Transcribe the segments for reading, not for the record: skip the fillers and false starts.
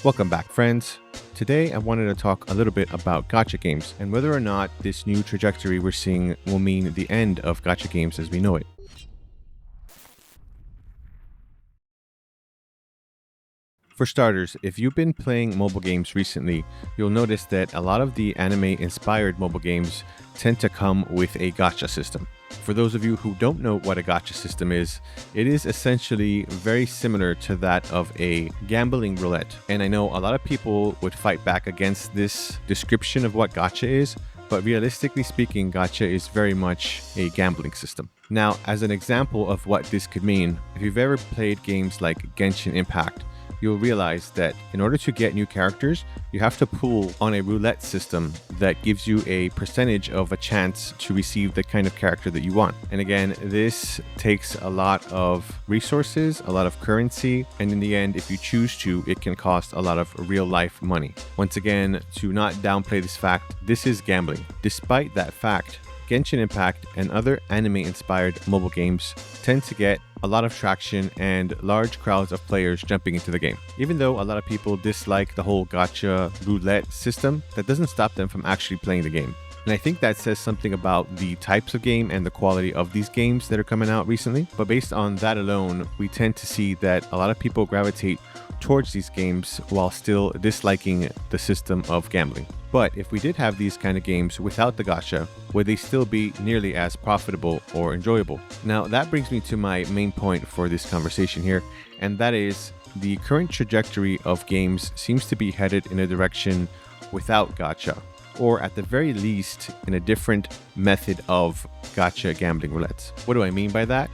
Welcome back, friends. Today, I wanted to talk a little bit about gacha games and whether or not this new trajectory we're seeing will mean the end of gacha games as we know it. For starters, if you've been playing mobile games recently, you'll notice that a lot of the anime-inspired mobile games tend to come with a gacha system. For those of you who don't know what a gacha system is, it is essentially very similar to that of a gambling roulette. And I know a lot of people would fight back against this description of what gacha is, but realistically speaking, gacha is very much a gambling system. Now, as an example of what this could mean, if you've ever played games like Genshin Impact, you'll realize that in order to get new characters, you have to pool on a roulette system that gives you a percentage of a chance to receive the kind of character that you want. And again, this takes a lot of resources, a lot of currency, and in the end, if you choose to, it can cost a lot of real life money. Once again, to not downplay this fact, this is gambling. Despite that fact, Genshin Impact and other anime-inspired mobile games tend to get a lot of traction and large crowds of players jumping into the game. Even though a lot of people dislike the whole gacha roulette system, that doesn't stop them from actually playing the game. And I think that says something about the types of game and the quality of these games that are coming out recently. But based on that alone, we tend to see that a lot of people gravitate towards these games while still disliking the system of gambling. But if we did have these kind of games without the gacha, would they still be nearly as profitable or enjoyable? Now, that brings me to my main point for this conversation here, and that is the current trajectory of games seems to be headed in a direction without gacha, or at the very least in a different method of gacha gambling roulettes. What do I mean by that?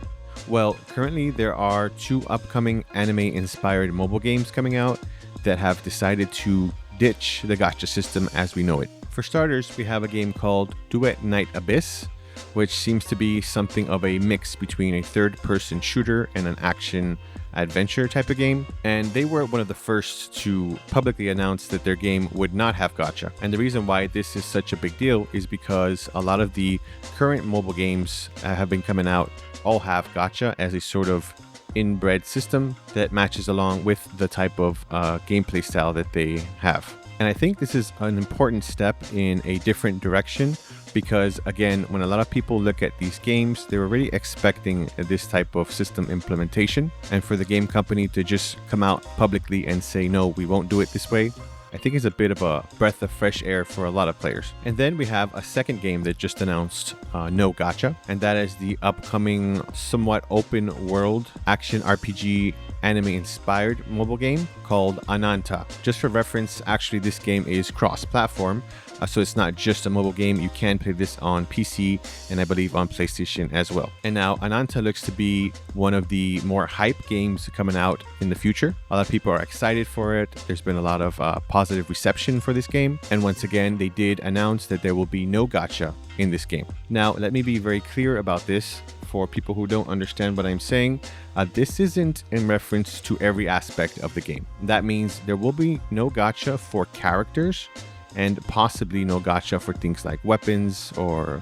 Well, currently there are two upcoming anime-inspired mobile games coming out that have decided to ditch the gacha system as we know it. For starters, we have a game called Duet Night Abyss, which seems to be something of a mix between a third-person shooter and an action-adventure type of game. And they were one of the first to publicly announce that their game would not have gacha. And the reason why this is such a big deal is because a lot of the current mobile games that have been coming out all have gacha as a sort of inbred system that matches along with the type of gameplay style that they have. And I think this is an important step in a different direction because, again, when a lot of people look at these games, they're already expecting this type of system implementation. And for the game company to just come out publicly and say, no, we won't do it this way, I think is a bit of a breath of fresh air for a lot of players. And then we have a second game that just announced no gacha, and that is the upcoming somewhat open world action RPG anime-inspired mobile game called Ananta. Just for reference, actually this game is cross-platform, so it's not just a mobile game. You can play this on PC and I believe on PlayStation as well. And now Ananta looks to be one of the more hype games coming out in the future. A lot of people are excited for it. There's been a lot of positive reception for this game. And once again, they did announce that there will be no gacha in this game. Now, let me be very clear about this. For people who don't understand what I'm saying, this isn't in reference to every aspect of the game. That means there will be no gacha for characters and possibly no gacha for things like weapons or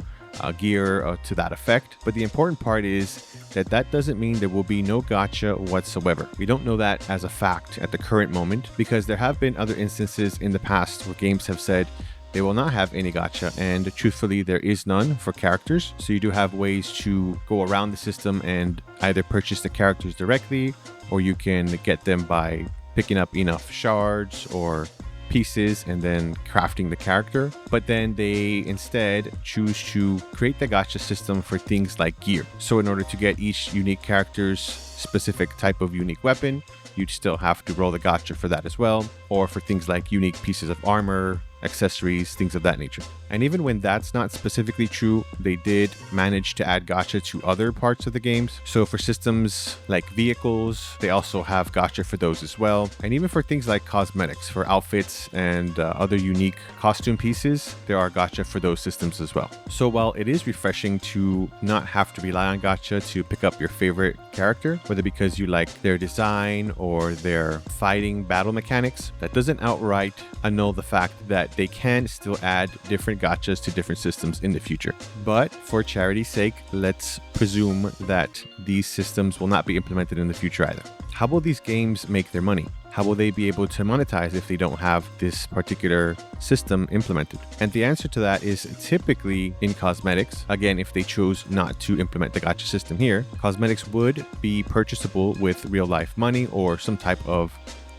gear to that effect. But the important part is that that doesn't mean there will be no gacha whatsoever. We don't know that as a fact at the current moment because there have been other instances in the past where games have said they will not have any gacha, and truthfully, there is none for characters. So you do have ways to go around the system and either purchase the characters directly, or you can get them by picking up enough shards or pieces and then crafting the character. But then they instead choose to create the gacha system for things like gear. So in order to get each unique character's specific type of unique weapon, you'd still have to roll the gacha for that as well, or for things like unique pieces of armor, accessories, things of that nature. And even when that's not specifically true, they did manage to add gacha to other parts of the games. So for systems like vehicles, they also have gacha for those as well. And even for things like cosmetics, for outfits and other unique costume pieces, there are gacha for those systems as well. So while it is refreshing to not have to rely on gacha to pick up your favorite character, whether because you like their design or their fighting battle mechanics, that doesn't outright annul the fact that they can still add different gachas to different systems in the future. But for charity's sake, let's presume that these systems will not be implemented in the future either. How will these games make their money? How will they be able to monetize if they don't have this particular system implemented? And the answer to that is typically in cosmetics. Again, if they chose not to implement the gacha system here, cosmetics would be purchasable with real life money or some type of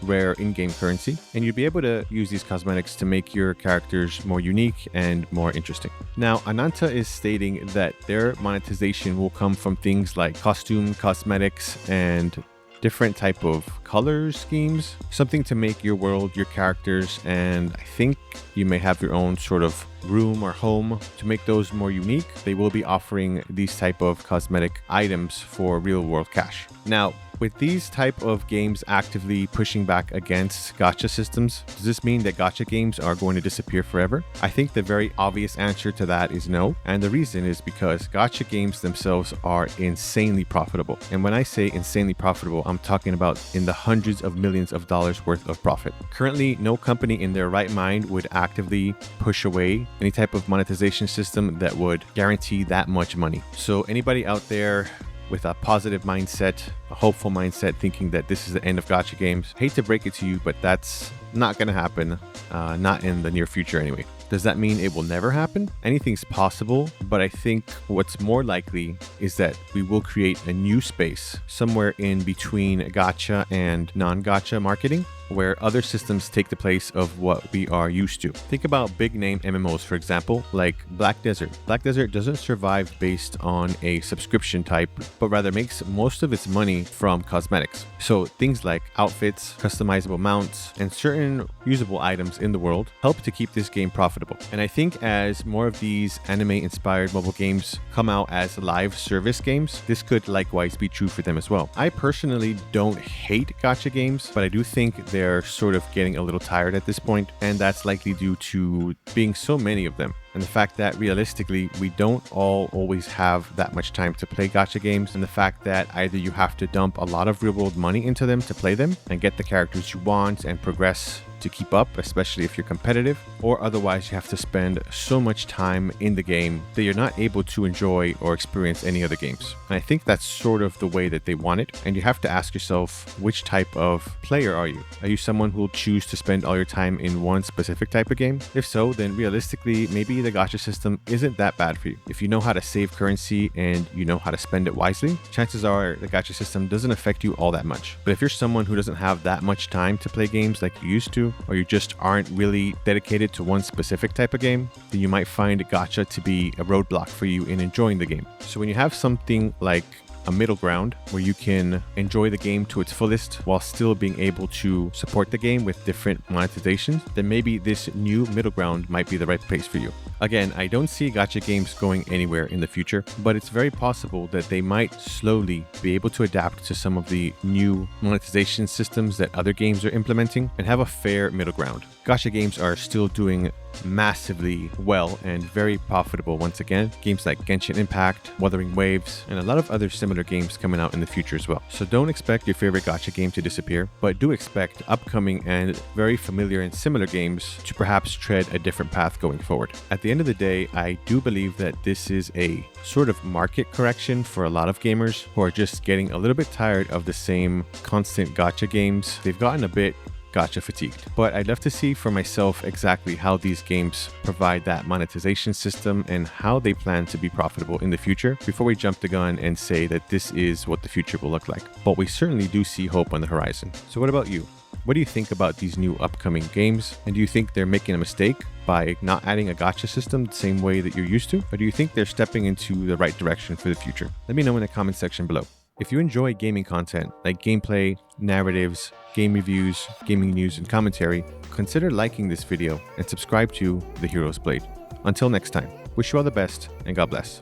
rare in-game currency, and you'd be able to use these cosmetics to make your characters more unique and more interesting. Now, Ananta is stating that their monetization will come from things like costume, cosmetics, and different type of color schemes, something to make your world, your characters, and I think you may have your own sort of room or home to make those more unique. They will be offering these type of cosmetic items for real world cash. Now, with these type of games actively pushing back against gacha systems, does this mean that gacha games are going to disappear forever? I think the very obvious answer to that is no. And the reason is because gacha games themselves are insanely profitable. And when I say insanely profitable, I'm talking about in the hundreds of millions of dollars worth of profit. Currently, no company in their right mind would actively push away any type of monetization system that would guarantee that much money. So anybody out there with a positive mindset, a hopeful mindset, thinking that this is the end of gacha games, hate to break it to you, but that's not going to happen, not in the near future anyway. Does that mean it will never happen? Anything's possible, but I think what's more likely is that we will create a new space somewhere in between gacha and non-gacha marketing, where other systems take the place of what we are used to. Think about big name MMOs, for example, like Black Desert. Black Desert doesn't survive based on a subscription type, but rather makes most of its money from cosmetics. So things like outfits, customizable mounts, and certain usable items in the world help to keep this game profitable. And I think as more of these anime-inspired mobile games come out as live service games, this could likewise be true for them as well. I personally don't hate gacha games, but I do think they're sort of getting a little tired at this point, and that's likely due to being so many of them. And the fact that realistically, we don't all always have that much time to play gacha games, and the fact that either you have to dump a lot of real world money into them to play them and get the characters you want and progress to keep up, especially if you're competitive, or otherwise you have to spend so much time in the game that you're not able to enjoy or experience any other games. And I think that's sort of the way that they want it. And you have to ask yourself, which type of player are you? Are you someone who will choose to spend all your time in one specific type of game? If so, then realistically, maybe the gacha system isn't that bad for you. If you know how to save currency and you know how to spend it wisely, chances are the gacha system doesn't affect you all that much. But if you're someone who doesn't have that much time to play games like you used to, or you just aren't really dedicated to one specific type of game, then you might find gacha to be a roadblock for you in enjoying the game. So when you have something like a middle ground where you can enjoy the game to its fullest while still being able to support the game with different monetizations, then maybe this new middle ground might be the right place for you. Again, I don't see gacha games going anywhere in the future, but it's very possible that they might slowly be able to adapt to some of the new monetization systems that other games are implementing and have a fair middle ground. Gacha games are still doing massively well and very profitable once again. Games like Genshin Impact, Wuthering Waves, and a lot of other similar games coming out in the future as well. So don't expect your favorite gacha game to disappear, but do expect upcoming and very familiar and similar games to perhaps tread a different path going forward. At the end of the day, I do believe that this is a sort of market correction for a lot of gamers who are just getting a little bit tired of the same constant gacha games. They've gotten a bit gacha fatigued. But I'd love to see for myself exactly how these games provide that monetization system and how they plan to be profitable in the future before we jump the gun and say that this is what the future will look like. But we certainly do see hope on the horizon. So what about you? What do you think about these new upcoming games? And do you think they're making a mistake by not adding a gacha system the same way that you're used to? Or do you think they're stepping into the right direction for the future? Let me know in the comment section below. If you enjoy gaming content like gameplay, narratives, game reviews, gaming news, and commentary, consider liking this video and subscribe to The Hero's Blade. Until next time, wish you all the best and God bless.